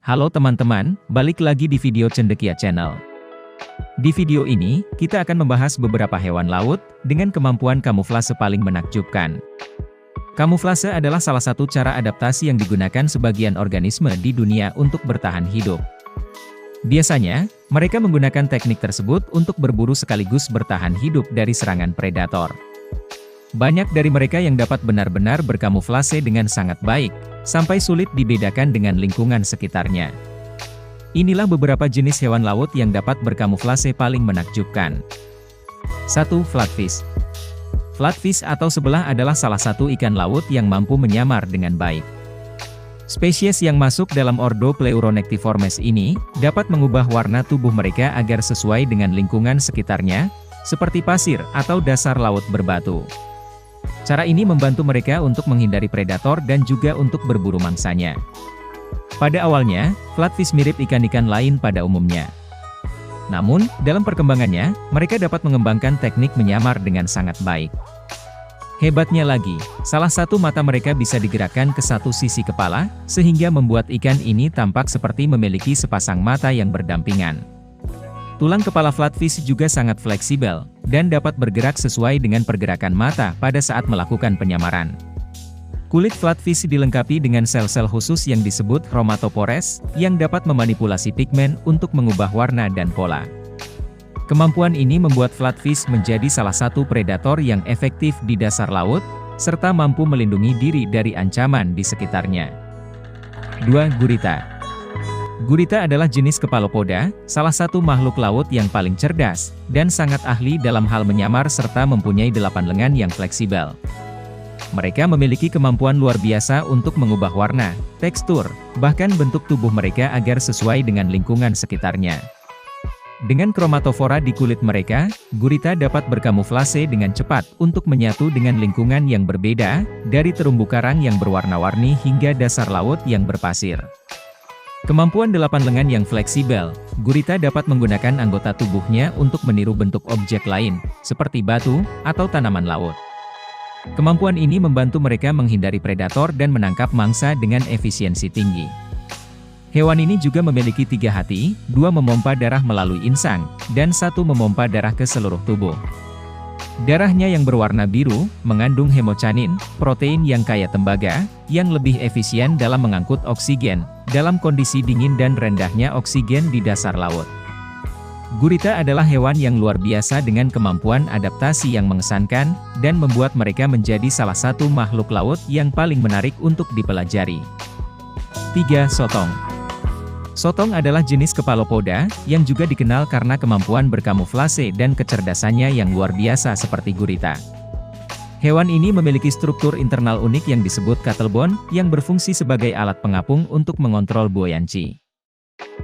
Halo teman-teman, balik lagi di video Cendekia Channel. Di video ini, kita akan membahas beberapa hewan laut, dengan kemampuan kamuflase paling menakjubkan. Kamuflase adalah salah satu cara adaptasi yang digunakan sebagian organisme di dunia untuk bertahan hidup. Biasanya, mereka menggunakan teknik tersebut untuk berburu sekaligus bertahan hidup dari serangan predator. Banyak dari mereka yang dapat benar-benar berkamuflase dengan sangat baik, sampai sulit dibedakan dengan lingkungan sekitarnya. Inilah beberapa jenis hewan laut yang dapat berkamuflase paling menakjubkan. 1. Flatfish. Flatfish atau sebelah adalah salah satu ikan laut yang mampu menyamar dengan baik. Spesies yang masuk dalam ordo Pleuronectiformes ini, dapat mengubah warna tubuh mereka agar sesuai dengan lingkungan sekitarnya, seperti pasir atau dasar laut berbatu. Cara ini membantu mereka untuk menghindari predator dan juga untuk berburu mangsanya. Pada awalnya, flatfish mirip ikan-ikan lain pada umumnya. Namun, dalam perkembangannya, mereka dapat mengembangkan teknik menyamar dengan sangat baik. Hebatnya lagi, salah satu mata mereka bisa digerakkan ke satu sisi kepala, sehingga membuat ikan ini tampak seperti memiliki sepasang mata yang berdampingan. Tulang kepala flatfish juga sangat fleksibel, dan dapat bergerak sesuai dengan pergerakan mata pada saat melakukan penyamaran. Kulit flatfish dilengkapi dengan sel-sel khusus yang disebut chromatopores, yang dapat memanipulasi pigmen untuk mengubah warna dan pola. Kemampuan ini membuat flatfish menjadi salah satu predator yang efektif di dasar laut, serta mampu melindungi diri dari ancaman di sekitarnya. 2. Gurita. Gurita adalah jenis kepalopoda, salah satu makhluk laut yang paling cerdas, dan sangat ahli dalam hal menyamar serta mempunyai 8 lengan yang fleksibel. Mereka memiliki kemampuan luar biasa untuk mengubah warna, tekstur, bahkan bentuk tubuh mereka agar sesuai dengan lingkungan sekitarnya. Dengan kromatofora di kulit mereka, gurita dapat berkamuflase dengan cepat untuk menyatu dengan lingkungan yang berbeda, dari terumbu karang yang berwarna-warni hingga dasar laut yang berpasir. Kemampuan 8 lengan yang fleksibel, gurita dapat menggunakan anggota tubuhnya untuk meniru bentuk objek lain, seperti batu, atau tanaman laut. Kemampuan ini membantu mereka menghindari predator dan menangkap mangsa dengan efisiensi tinggi. Hewan ini juga memiliki 3 hati, 2 memompa darah melalui insang, dan 1 memompa darah ke seluruh tubuh. Darahnya yang berwarna biru, mengandung hemocyanin, protein yang kaya tembaga, yang lebih efisien dalam mengangkut oksigen, dalam kondisi dingin dan rendahnya oksigen di dasar laut. Gurita adalah hewan yang luar biasa dengan kemampuan adaptasi yang mengesankan, dan membuat mereka menjadi salah satu makhluk laut yang paling menarik untuk dipelajari. 3. Sotong. Sotong adalah jenis kepalopoda, yang juga dikenal karena kemampuan berkamuflase dan kecerdasannya yang luar biasa seperti gurita. Hewan ini memiliki struktur internal unik yang disebut cuttlebone, yang berfungsi sebagai alat pengapung untuk mengontrol buoyancy.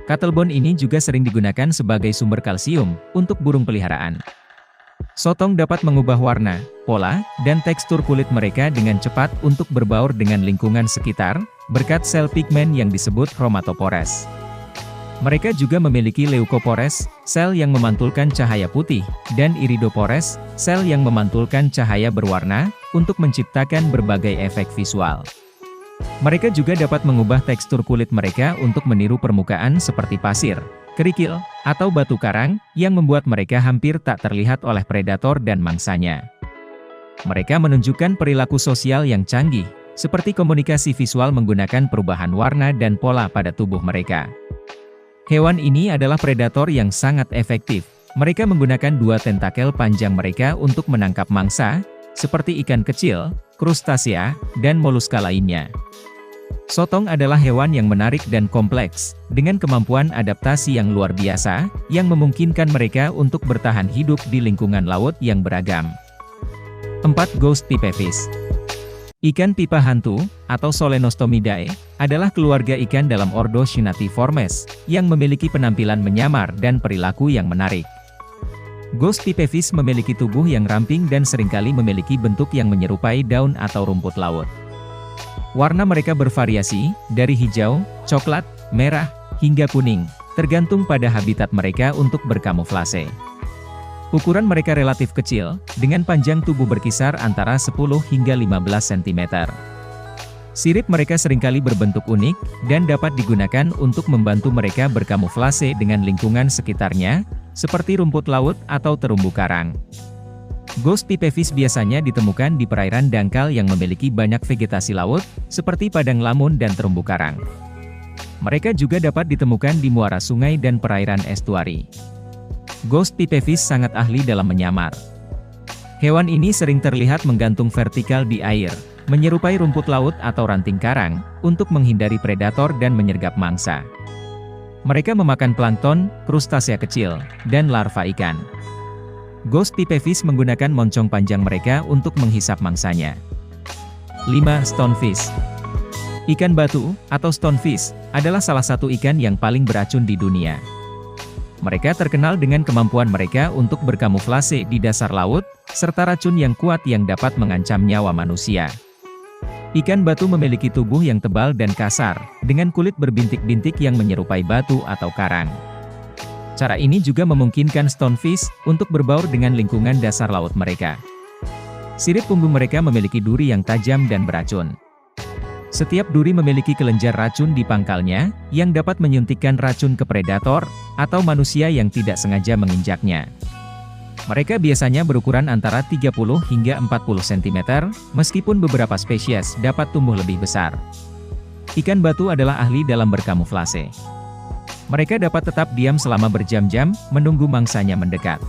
Cuttlebone ini juga sering digunakan sebagai sumber kalsium, untuk burung peliharaan. Sotong dapat mengubah warna, pola, dan tekstur kulit mereka dengan cepat untuk berbaur dengan lingkungan sekitar, berkat sel pigmen yang disebut chromatopores. Mereka juga memiliki leukopores, sel yang memantulkan cahaya putih, dan iridopores, sel yang memantulkan cahaya berwarna, untuk menciptakan berbagai efek visual. Mereka juga dapat mengubah tekstur kulit mereka untuk meniru permukaan seperti pasir, kerikil, atau batu karang, yang membuat mereka hampir tak terlihat oleh predator dan mangsanya. Mereka menunjukkan perilaku sosial yang canggih, seperti komunikasi visual menggunakan perubahan warna dan pola pada tubuh mereka. Hewan ini adalah predator yang sangat efektif. Mereka menggunakan 2 tentakel panjang mereka untuk menangkap mangsa, seperti ikan kecil, krustasea, dan moluska lainnya. Sotong adalah hewan yang menarik dan kompleks, dengan kemampuan adaptasi yang luar biasa, yang memungkinkan mereka untuk bertahan hidup di lingkungan laut yang beragam. 4. Ghost pipefish. Ikan pipa hantu, atau Solenostomidae, adalah keluarga ikan dalam ordo Cynatiformes, yang memiliki penampilan menyamar dan perilaku yang menarik. Ghost pipefish memiliki tubuh yang ramping dan seringkali memiliki bentuk yang menyerupai daun atau rumput laut. Warna mereka bervariasi, dari hijau, coklat, merah, hingga kuning, tergantung pada habitat mereka untuk berkamuflase. Ukuran mereka relatif kecil, dengan panjang tubuh berkisar antara 10 hingga 15 cm. Sirip mereka seringkali berbentuk unik, dan dapat digunakan untuk membantu mereka berkamuflase dengan lingkungan sekitarnya, seperti rumput laut atau terumbu karang. Ghost pipefish biasanya ditemukan di perairan dangkal yang memiliki banyak vegetasi laut, seperti padang lamun dan terumbu karang. Mereka juga dapat ditemukan di muara sungai dan perairan estuari. Ghost pipefish sangat ahli dalam menyamar. Hewan ini sering terlihat menggantung vertikal di air, menyerupai rumput laut atau ranting karang, untuk menghindari predator dan menyergap mangsa. Mereka memakan plankton, krustasea kecil, dan larva ikan. Ghost pipefish menggunakan moncong panjang mereka untuk menghisap mangsanya. 5. Stonefish. Ikan batu, atau stonefish, adalah salah satu ikan yang paling beracun di dunia. Mereka terkenal dengan kemampuan mereka untuk berkamuflase di dasar laut, serta racun yang kuat yang dapat mengancam nyawa manusia. Ikan batu memiliki tubuh yang tebal dan kasar, dengan kulit berbintik-bintik yang menyerupai batu atau karang. Cara ini juga memungkinkan stonefish untuk berbaur dengan lingkungan dasar laut mereka. Sirip punggung mereka memiliki duri yang tajam dan beracun. Setiap duri memiliki kelenjar racun di pangkalnya, yang dapat menyuntikkan racun ke predator, atau manusia yang tidak sengaja menginjaknya. Mereka biasanya berukuran antara 30 hingga 40 cm, meskipun beberapa spesies dapat tumbuh lebih besar. Ikan batu adalah ahli dalam berkamuflase. Mereka dapat tetap diam selama berjam-jam, menunggu mangsanya mendekat.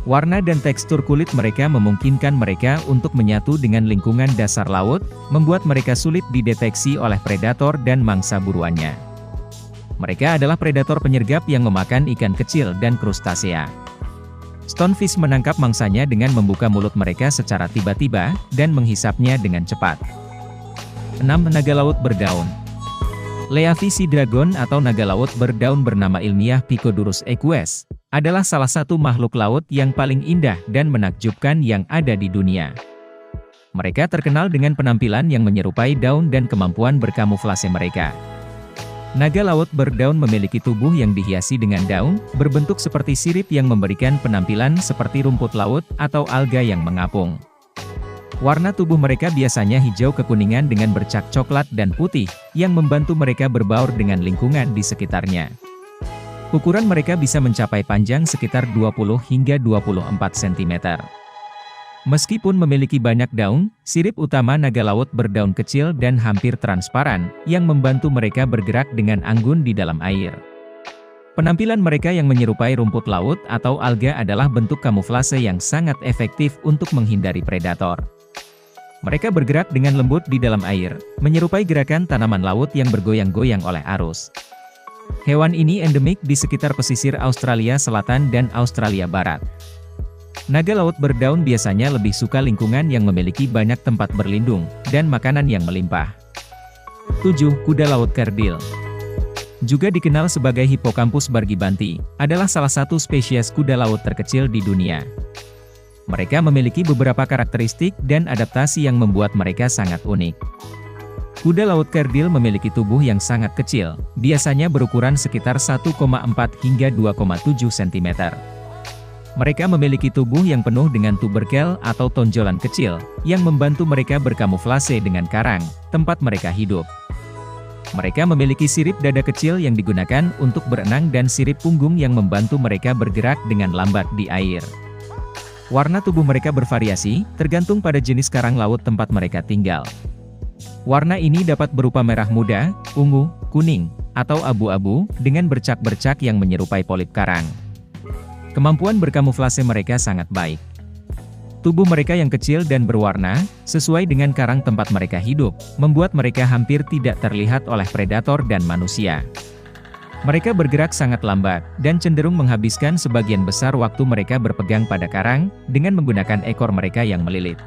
Warna dan tekstur kulit mereka memungkinkan mereka untuk menyatu dengan lingkungan dasar laut, membuat mereka sulit dideteksi oleh predator dan mangsa buruannya. Mereka adalah predator penyergap yang memakan ikan kecil dan krustasea. Stonefish menangkap mangsanya dengan membuka mulut mereka secara tiba-tiba, dan menghisapnya dengan cepat. 6. Naga laut berdaun. Leavi sea dragon atau naga laut berdaun bernama ilmiah Picodurus equus, adalah salah satu makhluk laut yang paling indah dan menakjubkan yang ada di dunia. Mereka terkenal dengan penampilan yang menyerupai daun dan kemampuan berkamuflase mereka. Naga laut berdaun memiliki tubuh yang dihiasi dengan daun, berbentuk seperti sirip yang memberikan penampilan seperti rumput laut atau alga yang mengapung. Warna tubuh mereka biasanya hijau kekuningan dengan bercak coklat dan putih, yang membantu mereka berbaur dengan lingkungan di sekitarnya. Ukuran mereka bisa mencapai panjang sekitar 20 hingga 24 cm. Meskipun memiliki banyak daun, sirip utama naga laut berdaun kecil dan hampir transparan, yang membantu mereka bergerak dengan anggun di dalam air. Penampilan mereka yang menyerupai rumput laut atau alga adalah bentuk kamuflase yang sangat efektif untuk menghindari predator. Mereka bergerak dengan lembut di dalam air, menyerupai gerakan tanaman laut yang bergoyang-goyang oleh arus. Hewan ini endemik di sekitar pesisir Australia Selatan dan Australia Barat. Naga laut berdaun biasanya lebih suka lingkungan yang memiliki banyak tempat berlindung, dan makanan yang melimpah. 7. Kuda laut kerdil. Juga dikenal sebagai Hippocampus bargibanti, adalah salah satu spesies kuda laut terkecil di dunia. Mereka memiliki beberapa karakteristik dan adaptasi yang membuat mereka sangat unik. Kuda laut kerdil memiliki tubuh yang sangat kecil, biasanya berukuran sekitar 1,4 hingga 2,7 cm. Mereka memiliki tubuh yang penuh dengan tuberkel atau tonjolan kecil, yang membantu mereka berkamuflase dengan karang, tempat mereka hidup. Mereka memiliki sirip dada kecil yang digunakan untuk berenang dan sirip punggung yang membantu mereka bergerak dengan lambat di air. Warna tubuh mereka bervariasi, tergantung pada jenis karang laut tempat mereka tinggal. Warna ini dapat berupa merah muda, ungu, kuning, atau abu-abu, dengan bercak-bercak yang menyerupai polip karang. Kemampuan berkamuflase mereka sangat baik. Tubuh mereka yang kecil dan berwarna, sesuai dengan karang tempat mereka hidup, membuat mereka hampir tidak terlihat oleh predator dan manusia. Mereka bergerak sangat lambat, dan cenderung menghabiskan sebagian besar waktu mereka berpegang pada karang, dengan menggunakan ekor mereka yang melilit.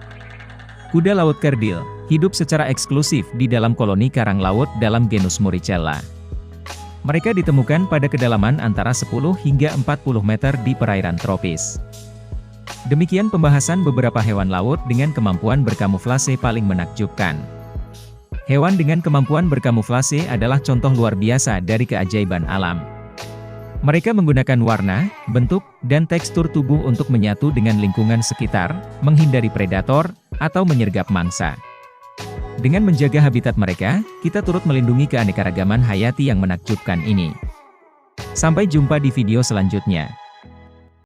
Kuda laut kerdil, hidup secara eksklusif di dalam koloni karang laut dalam genus Muricella. Mereka ditemukan pada kedalaman antara 10 hingga 40 meter di perairan tropis. Demikian pembahasan beberapa hewan laut dengan kemampuan berkamuflase paling menakjubkan. Hewan dengan kemampuan berkamuflase adalah contoh luar biasa dari keajaiban alam. Mereka menggunakan warna, bentuk, dan tekstur tubuh untuk menyatu dengan lingkungan sekitar, menghindari predator, atau menyergap mangsa. Dengan menjaga habitat mereka, kita turut melindungi keanekaragaman hayati yang menakjubkan ini. Sampai jumpa di video selanjutnya.